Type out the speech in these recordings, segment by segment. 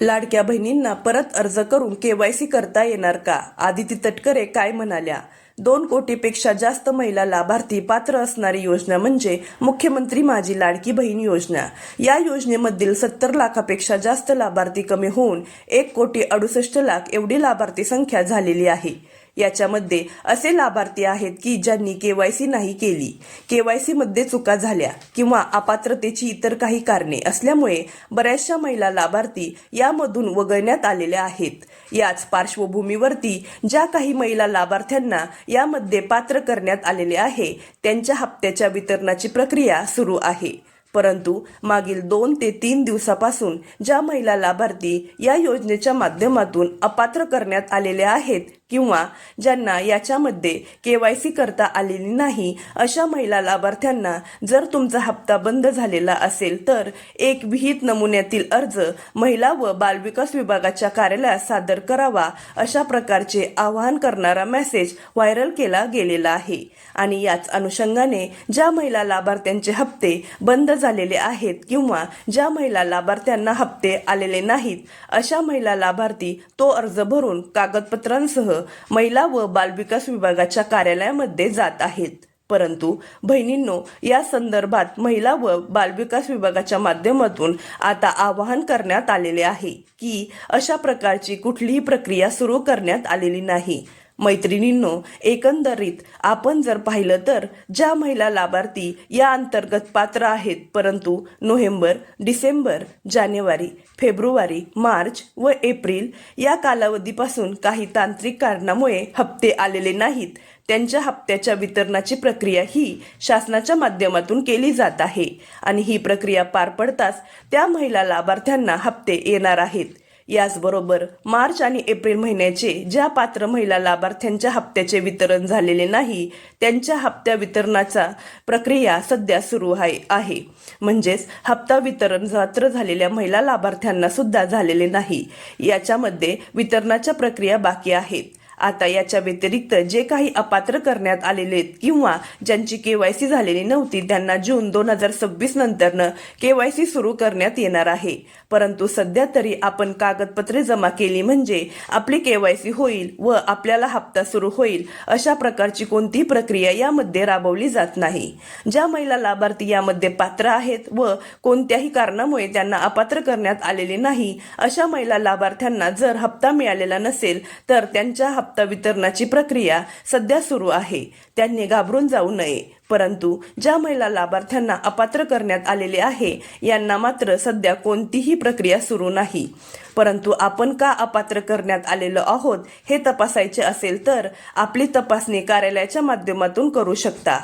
लाडक्या बहिणींना परत अर्ज करून केवायसी करता येणार का? आदिती तटकरे काय म्हणाल्या? 2 कोटीपेक्षा जास्त महिला लाभार्थी पात्र असणारी योजना म्हणजे मुख्यमंत्री माझी लाडकी बहीण योजना. या योजनेमधील 70 लाखापेक्षा जास्त लाभार्थी कमी होऊन 1,68,00,000 एवढी लाभार्थी संख्या झालेली आहे. याच्यामध्ये असे लाभार्थी आहेत की ज्यांनी केवायसी नाही केली, केवायसी मध्ये चुका झाल्या किंवा अपात्रतेची इतर काही कारणे असल्यामुळे बऱ्याचशा महिला लाभार्थी यामधून वगळण्यात आलेल्या आहेत. याच पार्श्वभूमीवरती ज्या काही महिला लाभार्थ्यांना यामध्ये पात्र करण्यात आलेले आहे त्यांच्या हप्त्याच्या वितरणाची प्रक्रिया सुरू आहे. परंतु मागील 2 ते 3 दिवसापासून ज्या महिला लाभार्थी या योजनेच्या माध्यमातून अपात्र करण्यात आलेल्या आहेत किंवा ज्यांना याच्यामध्ये केवायसी करता आलेली नाही अशा महिला लाभार्थ्यांना जर तुमचा हप्ता बंद झालेला असेल तर एक विहित नमुन्यातील अर्ज महिला व बालविकास विभागाच्या कार्यालयात सादर करावा अशा प्रकारचे आवाहन करणारा मेसेज व्हायरल केला गेलेला आहे. आणि याच अनुषंगाने ज्या महिला लाभार्थ्यांचे हप्ते बंद झालेले आहेत किंवा ज्या महिला लाभार्थ्यांना हप्ते आलेले नाहीत अशा महिला लाभार्थी तो अर्ज भरून कागदपत्रांसह महिला व बालविकास विभागाच्या कार्यालयामध्ये जात आहेत. परंतु बहिणींनो, या संदर्भात महिला व बालविकास विभागाच्या माध्यमातून आता आवाहन करण्यात आलेले आहे की अशा प्रकारची कुठलीही प्रक्रिया सुरू करण्यात आलेली नाही. मैत्रिणींनो, एकंदरीत आपण जर पाहिलं तर ज्या महिला लाभार्थी या अंतर्गत पात्र आहेत परंतु नोव्हेंबर, डिसेंबर, जानेवारी, फेब्रुवारी, मार्च व एप्रिल या कालावधीपासून काही तांत्रिक कारणामुळे हप्ते आलेले नाहीत, त्यांच्या हप्त्याच्या वितरणाची प्रक्रिया ही शासनाच्या माध्यमातून केली जात आहे आणि ही प्रक्रिया पार पडताच त्या महिला लाभार्थ्यांना हप्ते येणार आहेत. याचबरोबर मार्च आणि एप्रिल महिन्याचे ज्या पात्र महिला लाभार्थ्यांच्या हप्त्याचे वितरण झालेले नाही त्यांच्या हप्त्या वितरणाचा प्रक्रिया सध्या सुरू आहे. म्हणजेच हप्ता वितरण पात्र झालेल्या महिला लाभार्थ्यांना सुद्धा झालेले नाही, याच्यामध्ये वितरणाच्या प्रक्रिया बाकी आहेत. आता याच्या व्यतिरिक्त जे काही अपात्र करण्यात आलेले किंवा ज्यांची केवायसी झालेली नव्हती त्यांना जून 2026 नंतरनं केवायसी सुरू करण्यात येणार आहे. परंतु सध्या तरी आपण कागदपत्रे जमा केली म्हणजे आपली केवायसी होईल व आपल्याला हप्ता सुरू होईल अशा प्रकारची कोणतीही प्रक्रिया यामध्ये राबवली जात नाही. ज्या महिला लाभार्थी यामध्ये पात्र आहेत व कोणत्याही कारणामुळे त्यांना अपात्र करण्यात आलेले नाही अशा महिला लाभार्थ्यांना जर हप्ता मिळालेला नसेल तर त्यांच्या हप्ता वितरणाची प्रक्रिया सध्या सुरू आहे. त्यांनी घाबरून जाऊ नये. परंतु ज्या महिला लाभार्थ्यांना अपात्र करण्यात आलेले आहे यांना मात्र सध्या कोणतीही प्रक्रिया सुरू नाही. परंतु आपण का अपात्र करण्यात आलेलो आहोत हे तपासायचे असेल तर आपली तपासणी कार्यालयाच्या माध्यमातून करू शकता.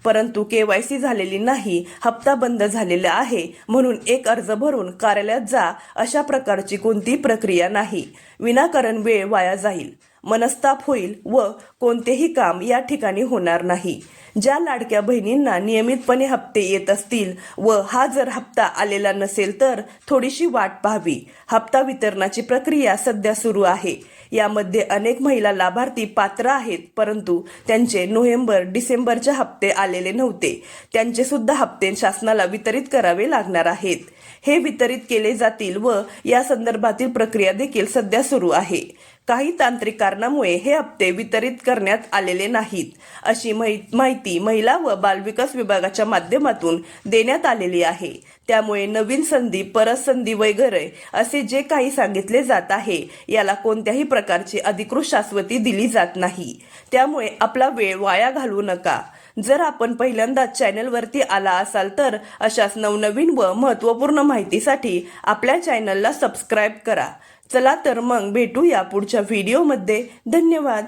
परंतु केवायसी झालेली नाही, हप्ता बंद झालेला आहे म्हणून एक अर्ज भरून कार्यालयात जा अशा प्रकारची कोणतीही प्रक्रिया नाही. विनाकारण वेळ वाया जाईल, मनस्ताप होईल व कोणतेही काम या ठिकाणी होणार नाही. ज्या लाडक्या बहिणींना नियमितपणे हप्ते येत असतील व हा जर हप्ता आलेला नसेल तर थोडीशी वाट पाहावी. हप्ता वितरणाची प्रक्रिया सध्या सुरू आहे. यामध्ये अनेक महिला लाभार्थी पात्र आहेत परंतु त्यांचे नोव्हेंबर, डिसेंबरचे हप्ते आलेले नव्हते. त्यांचे सुद्धा हप्ते शासनाला वितरित करावे लागणार आहेत. हे वितरित केले जातील व या संदर्भातील प्रक्रिया देखील सध्या सुरू आहे. काही तांत्रिक कारणामुळे हे हप्ते वितरित करण्यात आलेले नाहीत अशी माहिती महिला व बालविकास विभागाच्या माध्यमातून देण्यात आलेली आहे. त्यामुळे नवीन संधी, परत संधी वगैरे असे जे काही सांगितले जात आहे याला कोणत्याही प्रकारची अधिकृत शाश्वती दिली जात नाही. त्यामुळे आपला वेळ वाया घालवू नका. जर आपण पहिल्यांदाच चॅनलवरती आला असाल तर अशाच नवनवीन व महत्त्वपूर्ण माहितीसाठी आपल्या चॅनलला सबस्क्राईब करा. चला तर मग भेटूया पुढच्या व्हिडिओमध्ये. धन्यवाद.